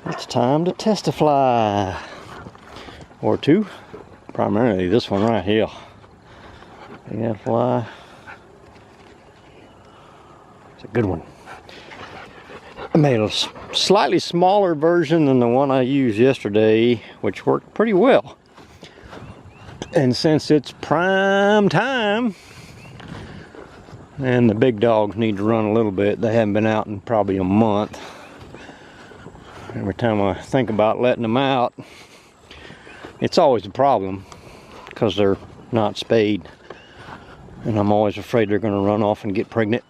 It's time to test a fly or two. Primarily this one right here. Yeah, fly. It's a good one. I made a slightly smaller version than the one I used yesterday, which worked pretty well. And since it's prime time and the big dogs need to run a little bit, they haven't been out in probably a month. Every time I think about letting them out, it's always a problem because they're not spayed. And I'm always afraid they're going to run off and get pregnant.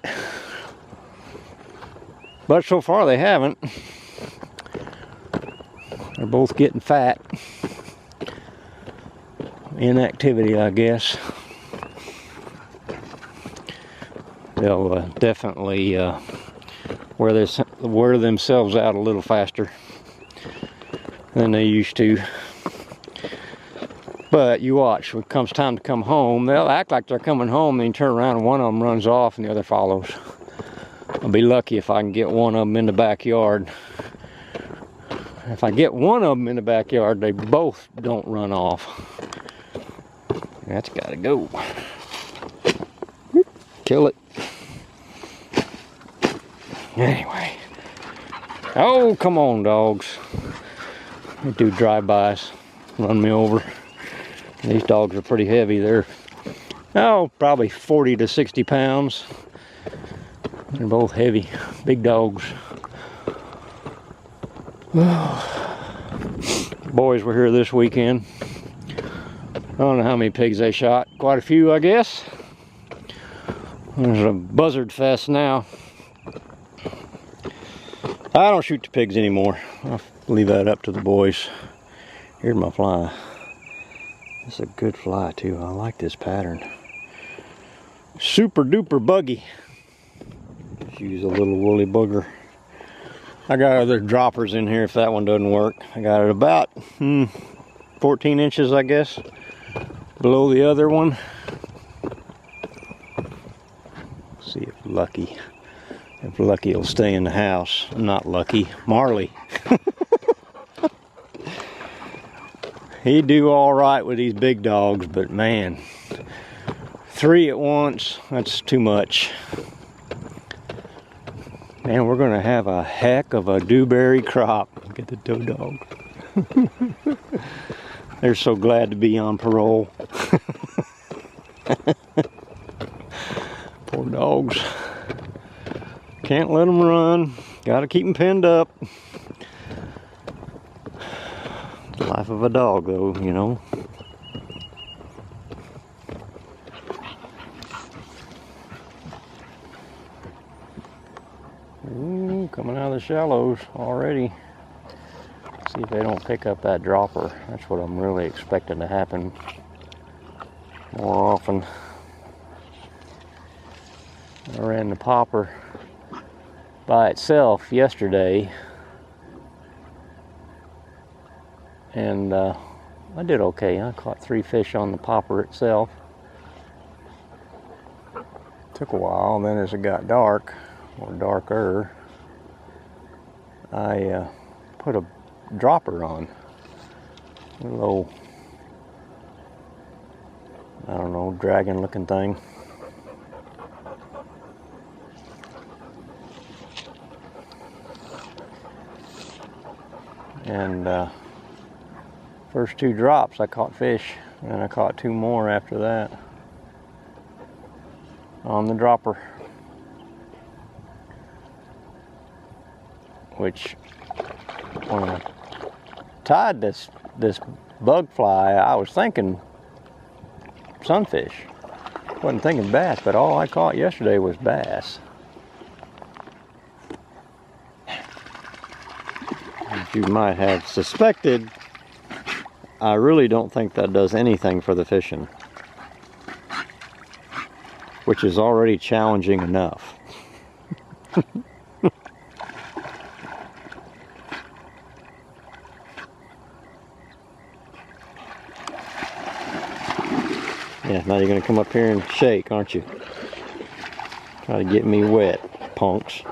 But so far they haven't. They're both getting fat. Inactivity, I guess. They'll definitely wear themselves out a little faster than they used to. But you watch, when it comes time to come home, they'll act like they're coming home, then you turn around and one of them runs off and the other follows. I'll be lucky if I can get one of them in the backyard. If I get one of them in the backyard, they both don't run off. That's gotta go. Kill it. Anyway. Oh, come on, dogs. They do drive-bys, run me over. These dogs are pretty heavy. They're, probably 40 to 60 pounds. They're both heavy, big dogs. Boys were here this weekend. I don't know how many pigs they shot. Quite a few, I guess. There's a buzzard fest now. I don't shoot the pigs anymore. I'll leave that up to the boys. Here's my fly. This is a good fly too. I like this pattern. Super duper buggy. Just use a little woolly booger. I got other droppers in here if that one doesn't work. I got it about 14 inches, I guess, below the other one. See if Lucky will stay in the house. Not Lucky, Marley. He'd do all right with these big dogs, but man, 3 at once, that's too much. Man, we're gonna have a heck of a dewberry crop. Look at the doe dog. They're so glad to be on parole. Poor dogs. Can't let them run. Gotta keep them pinned up. The life of a dog, though, you know. Ooh, coming out of the shallows already. See if they don't pick up that dropper. That's what I'm really expecting to happen more often. I ran the popper by itself yesterday, and I did okay. I caught 3 fish on the popper itself. Took a while, and then as it got dark, or darker, I put a dropper on. A little, I don't know, dragon looking thing. And first 2 drops I caught fish, and I caught 2 more after that on the dropper, which when I tied this bug fly, I was thinking sunfish. Wasn't thinking bass, but all I caught yesterday was bass. As you might have suspected, I really don't think that does anything for the fishing, which is already challenging enough. Yeah, now you're gonna come up here and shake, aren't you? Try to get me wet, punks.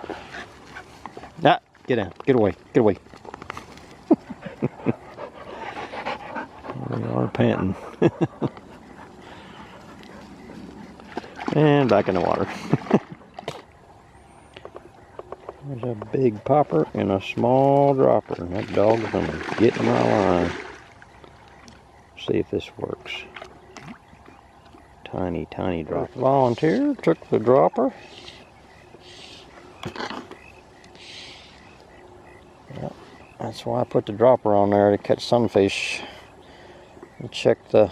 Ah, get down, get away, get away. panting. And back in the water. There's a big popper and a small dropper. And that dog is going to get in my line. See if this works. Tiny, tiny dropper. Volunteer took the dropper. Yep, that's why I put the dropper on there, to catch sunfish and check the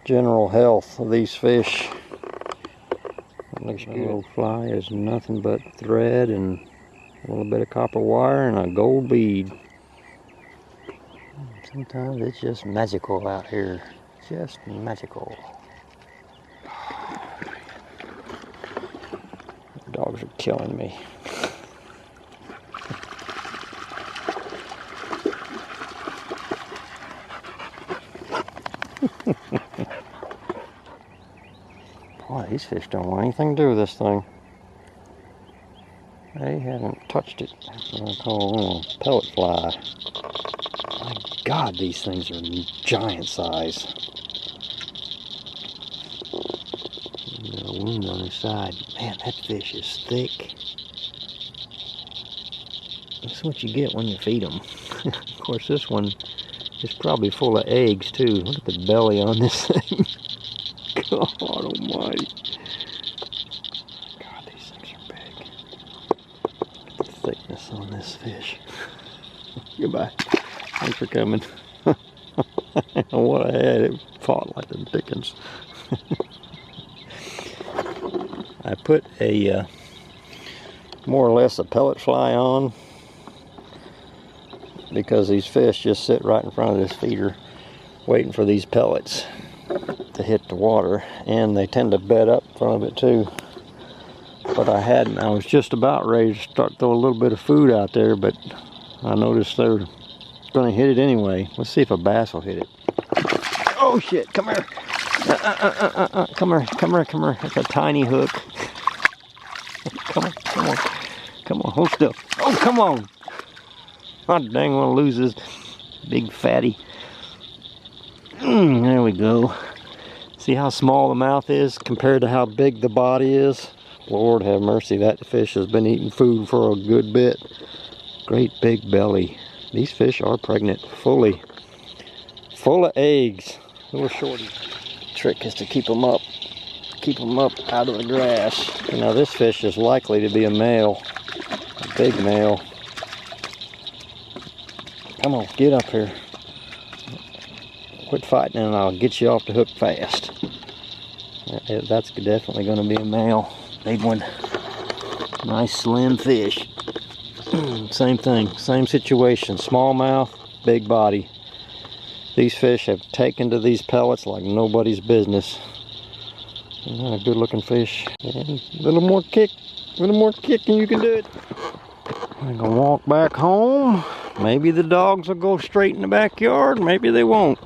general health of these fish. Looks good. Little fly is nothing but thread and a little bit of copper wire and a gold bead. Sometimes it's just magical out here. Just magical. The dogs are killing me. Boy, these fish don't want anything to do with this thing. They haven't touched it. What I call a pellet fly. My God, these things are giant size. Got a wound on his side. Man, that fish is thick. That's what you get when you feed them. Of course, this one is probably full of eggs too. Look at the belly on this thing. God almighty. God, these things are big. Look at the thickness on this fish. Goodbye. Thanks for coming. I don't know what I had. It fought like the dickens. I put a more or less a pellet fly on because these fish just sit right in front of this feeder waiting for these pellets to hit the water, and they tend to bed up in front of it too. But I hadn't. I was just about ready to start throw a little bit of food out there, but I noticed they were going to hit it anyway. Let's see if a bass will hit it. Oh shit, come here. Come here, come here, come here. That's a tiny hook. Come on, come on. Come on, hold still. Oh, come on. I dang want to lose this big fatty. There we go. See how small the mouth is compared to how big the body is? Lord have mercy, that fish has been eating food for a good bit. Great big belly. These fish are pregnant, full of eggs. Little shorty. Trick is to keep them up out of the grass. Now this fish is likely to be a male, a big male. Come on, get up here. Quit fighting and I'll get you off the hook fast. That's definitely going to be a male. Big one. Nice slim fish. Same thing, same situation. Small mouth, big body. These fish have taken to these pellets like nobody's business. Good looking fish. And a little more kick and you can do it. I'm gonna walk back home. Maybe the dogs will go straight in the backyard, maybe they won't.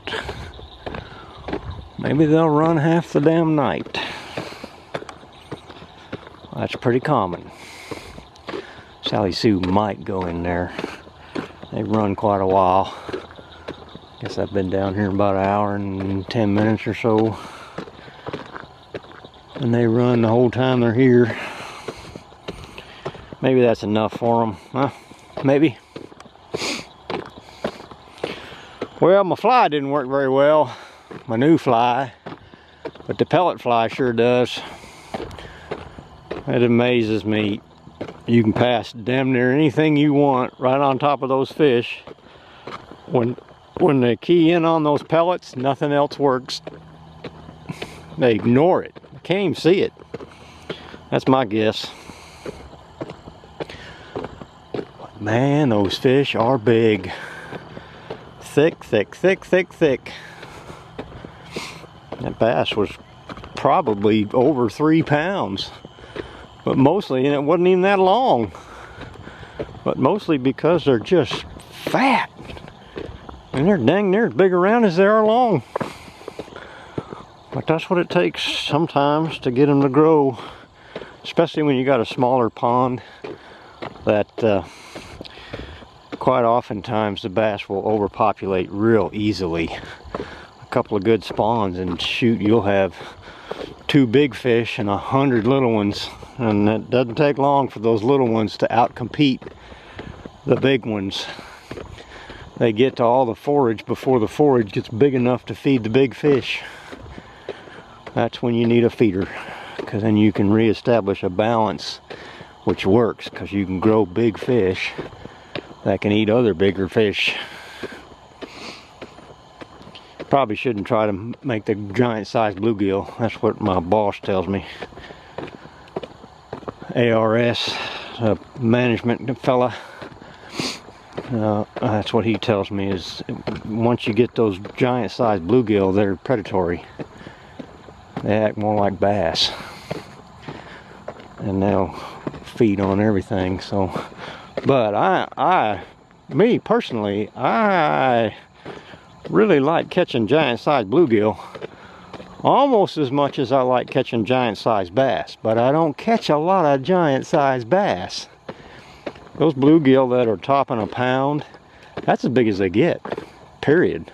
Maybe they'll run half the damn night. That's pretty common. Sally Sue might go in there. They run quite a while. Guess I've been down here about an hour and 10 minutes or so. And they run the whole time they're here. Maybe that's enough for them, huh? Maybe. Well, my fly didn't work very well. My new fly. But the pellet fly sure does. It amazes me. You can pass damn near anything you want right on top of those fish. When they key in on those pellets, nothing else works. They ignore it. They can't even see it. That's my guess. But man, those fish are big. Thick, thick, thick, thick, thick. That bass was probably over 3 pounds. But mostly, and it wasn't even that long. But mostly because they're just fat. And they're dang near as big around as they are long. But that's what it takes sometimes to get them to grow. Especially when you got a smaller pond that quite oftentimes the bass will overpopulate real easily. A couple of good spawns and shoot, you'll have 2 big fish and 100 little ones, and it doesn't take long for those little ones to outcompete the big ones. They get to all the forage before the forage gets big enough to feed the big fish. That's when you need a feeder, because then you can reestablish a balance, which works because you can grow big fish that can eat other bigger fish. Probably shouldn't try to make the giant sized bluegill. That's what my boss tells me. ARS, a management fella, that's what he tells me, is once you get those giant sized bluegill, they're predatory. They act more like bass, and they'll feed on everything. So, but me personally, I really like catching giant sized bluegill almost as much as I like catching giant sized bass, but I don't catch a lot of giant sized bass. Those bluegill that are topping a pound, that's as big as they get, period.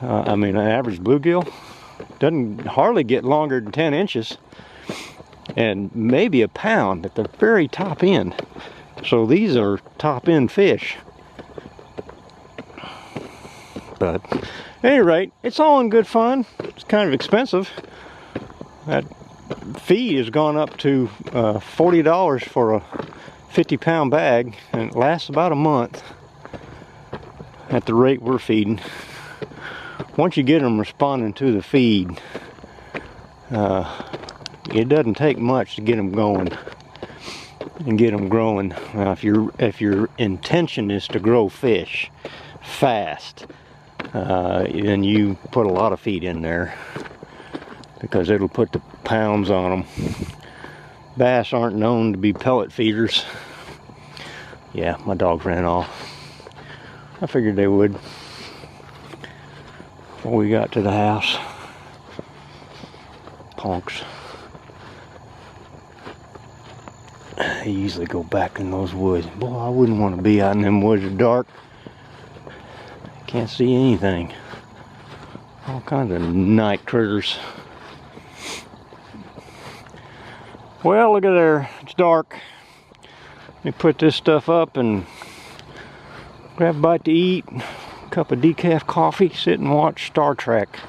I mean, an average bluegill doesn't hardly get longer than 10 inches and maybe a pound at the very top end. So these are top end fish. But at any rate, it's all in good fun. It's kind of expensive. That feed has gone up to $40 for a 50-pound bag, and it lasts about a month at the rate we're feeding. Once you get them responding to the feed, it doesn't take much to get them going and get them growing. Now, if your intention is to grow fish fast, then you put a lot of feed in there, because it'll put the pounds on them. Bass aren't known to be pellet feeders. Yeah, my dogs ran off. I figured they would before we got to the house. Punks. They usually go back in those woods. Boy, I wouldn't want to be out in them woods at dark. Can't see anything. All kinds of night critters. Well, look at there. It's dark. Let me put this stuff up and grab a bite to eat. A cup of decaf coffee. Sit and watch Star Trek.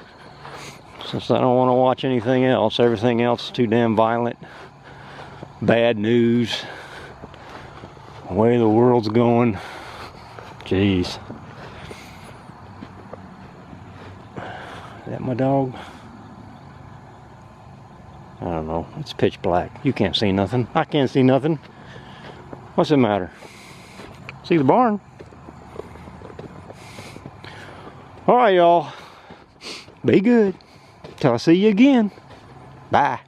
Since I don't want to watch anything else. Everything else is too damn violent. Bad news. The way the world's going. Jeez. Is that my dog? I don't know. It's pitch black. You can't see nothing. I can't see nothing. What's the matter? See the barn. Alright, y'all. Be good. Till I see you again. Bye.